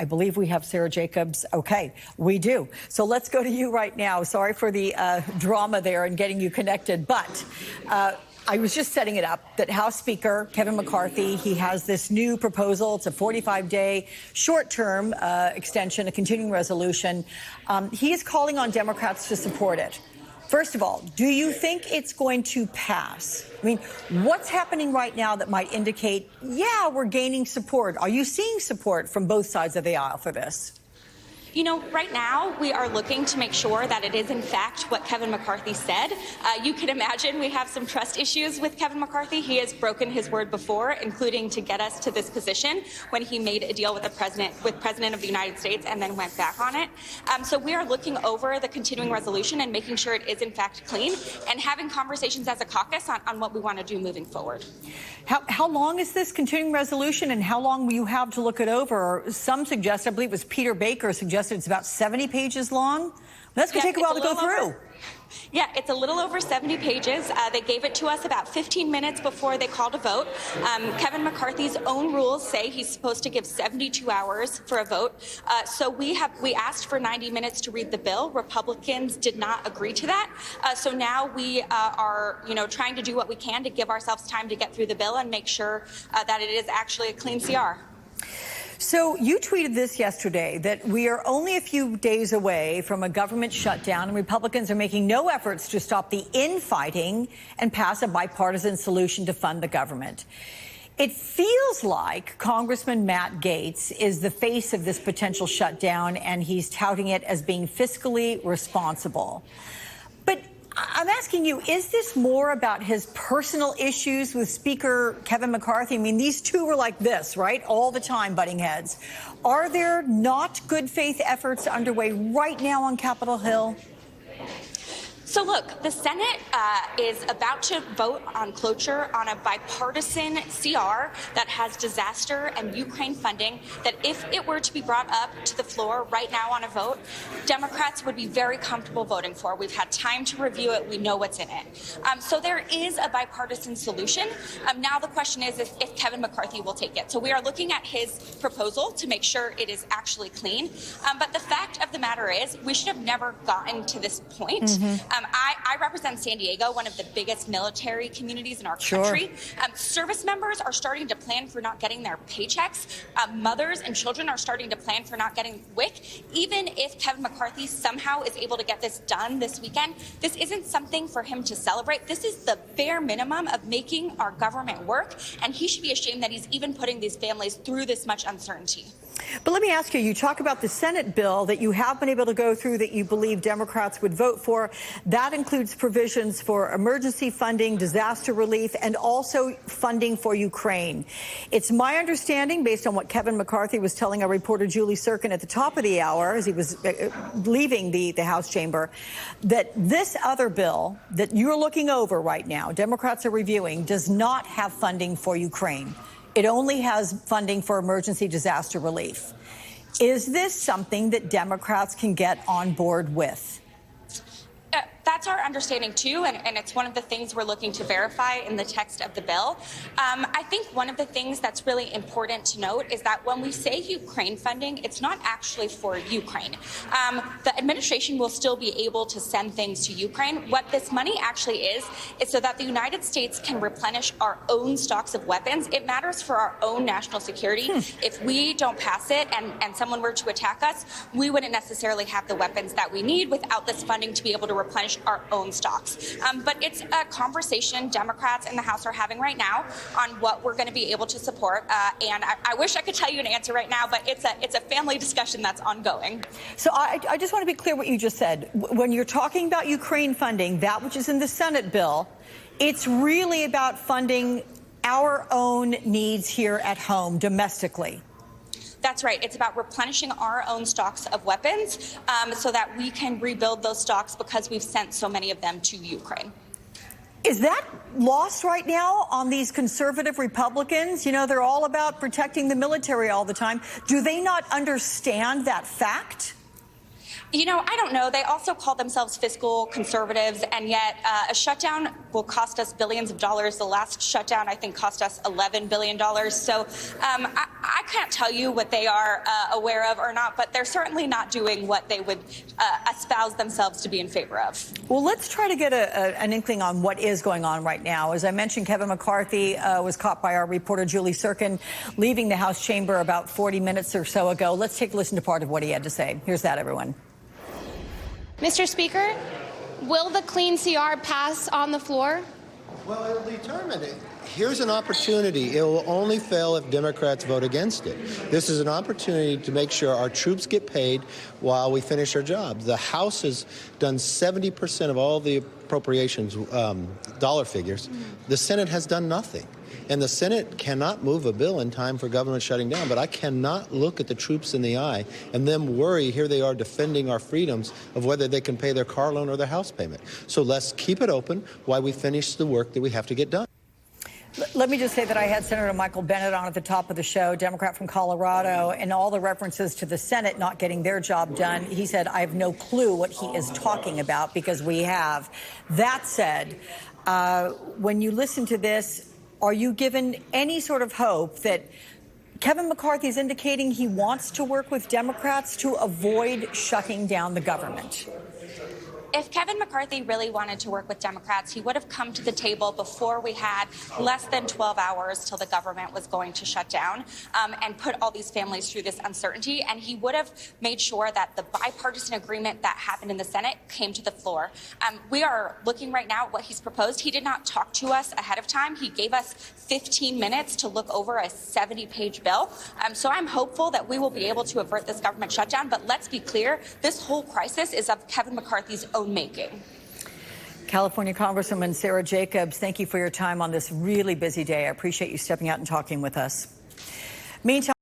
I believe we have Sarah Jacobs. Okay, we do. So let's go to you right now. Sorry for the drama there and getting you connected, but I was just setting it up that House Speaker Kevin McCarthy, he has this new proposal. It's a 45-day short-term extension, a continuing resolution. He is calling on Democrats to support it. First of all, do you think it's going to pass? I mean, what's happening right now that might indicate, yeah, we're gaining support? Are you seeing support from both sides of the aisle for this? You know, right now we are looking to make sure that it is in fact what Kevin McCarthy said. You can imagine we have some trust issues with Kevin McCarthy. He has broken his word before, including to get us to this position when he made a deal with the President of the United States and then went back on it. So we are looking over the continuing resolution and making sure it is in fact clean and having conversations as a caucus on what we want to do moving forward. How long is this continuing resolution and how long will you have to look it over? Some suggest, I believe it was Peter Baker suggested it's about 70 pages long. That's going to take a while to go through. Yeah, it's a little over 70 pages. They gave it to us about 15 minutes before they called a vote. Kevin McCarthy's own rules say he's supposed to give 72 hours for a vote. So we asked for 90 minutes to read the bill. Republicans did not agree to that. So now we are, trying to do what we can to give ourselves time to get through the bill and make sure that it is actually a clean CR. So you tweeted this yesterday, that we are only a few days away from a government shutdown and Republicans are making no efforts to stop the infighting and pass a bipartisan solution to fund the government. It feels like Congressman Matt Gaetz is the face of this potential shutdown and he's touting it as being fiscally responsible. But I'm asking you, is this more about his personal issues with Speaker Kevin McCarthy? I mean, these two were like this, right? All the time butting heads. Are there not good faith efforts underway right now on Capitol Hill? So look, the Senate is about to vote on cloture on a bipartisan CR that has disaster and Ukraine funding that if it were to be brought up to the floor right now on a vote, Democrats would be very comfortable voting for. We've had time to review it. We know what's in it. So there is a bipartisan solution. Now the question is if Kevin McCarthy will take it. So we are looking at his proposal to make sure it is actually clean. But the fact of the matter is we should have never gotten to this point. I represent San Diego, one of the biggest military communities in our country. Service members are starting to plan for not getting their paychecks. Mothers and children are starting to plan for not getting WIC. Even if Kevin McCarthy somehow is able to get this done this weekend, this isn't something for him to celebrate. This is the bare minimum of making our government work, and he should be ashamed that he's even putting these families through this much uncertainty. But let me ask you, you talk about the Senate bill that you have been able to go through that you believe Democrats would vote for. That includes provisions for emergency funding, disaster relief, and also funding for Ukraine. It's my understanding, based on what Kevin McCarthy was telling our reporter Julie Sirkin at the top of the hour as he was leaving the House chamber, that this other bill that you're looking over right now, Democrats are reviewing, does not have funding for Ukraine. It only has funding for emergency disaster relief. Is this something that Democrats can get on board with? That's our understanding, too, and it's one of the things we're looking to verify in the text of the bill. I think one of the things that's really important to note is that when we say Ukraine funding, it's not actually for Ukraine. The administration will still be able to send things to Ukraine. What this money actually is so that the United States can replenish our own stocks of weapons. It matters for our own national security. If we don't pass it and someone were to attack us, we wouldn't necessarily have the weapons that we need without this funding to be able to replenish our own stocks. But it's a conversation Democrats in the House are having right now on what we're going to be able to support. And I wish I could tell you an answer right now, but it's a family discussion that's ongoing. So I just want to be clear what you just said. When you're talking about Ukraine funding, that which is in the Senate bill, it's really about funding our own needs here at home domestically. That's right. It's about replenishing our own stocks of weapons so that we can rebuild those stocks because we've sent so many of them to Ukraine. Is that lost right now on these conservative Republicans? You know, they're all about protecting the military all the time. Do they not understand that fact? You know, I don't know. They also call themselves fiscal conservatives, and yet a shutdown will cost us billions of dollars. The last shutdown, I think, cost us $11 billion. So I can't tell you what they are aware of or not, but they're certainly not doing what they would espouse themselves to be in favor of. Well, let's try to get an inkling on what is going on right now. As I mentioned, Kevin McCarthy was caught by our reporter Julie Sirkin leaving the House chamber about 40 minutes or so ago. Let's take a listen to part of what he had to say. Here's that, everyone. Mr. Speaker, will the clean CR pass on the floor? Well, it'll determine it. Here's an opportunity. It will only fail if Democrats vote against it. This is an opportunity to make sure our troops get paid while we finish our jobs. The House has done 70% of all the appropriations dollar figures. The Senate has done nothing. And the Senate cannot move a bill in time for government shutting down. But I cannot look at the troops in the eye and them worry, here they are defending our freedoms of whether they can pay their car loan or their house payment. So let's keep it open while we finish the work that we have to get done. Let me just say that I had Senator Michael Bennet on at the top of the show, Democrat from Colorado, and all the references to the Senate not getting their job done. He said, I have no clue what he is talking about because we have. That said, when you listen to this, are you given any sort of hope that Kevin McCarthy is indicating he wants to work with Democrats to avoid shutting down the government? If Kevin McCarthy really wanted to work with Democrats, he would have come to the table before we had less than 12 hours till the government was going to shut down and put all these families through this uncertainty. And he would have made sure that the bipartisan agreement that happened in the Senate came to the floor. We are looking right now at what he's proposed. He did not talk to us ahead of time. He gave us 15 minutes to look over a 70-page bill. So I'm hopeful that we will be able to avert this government shutdown. But let's be clear, this whole crisis is of Kevin McCarthy's own making. California Congresswoman Sara Jacobs, thank you for your time on this really busy day. I appreciate you stepping out and talking with us. Meantime,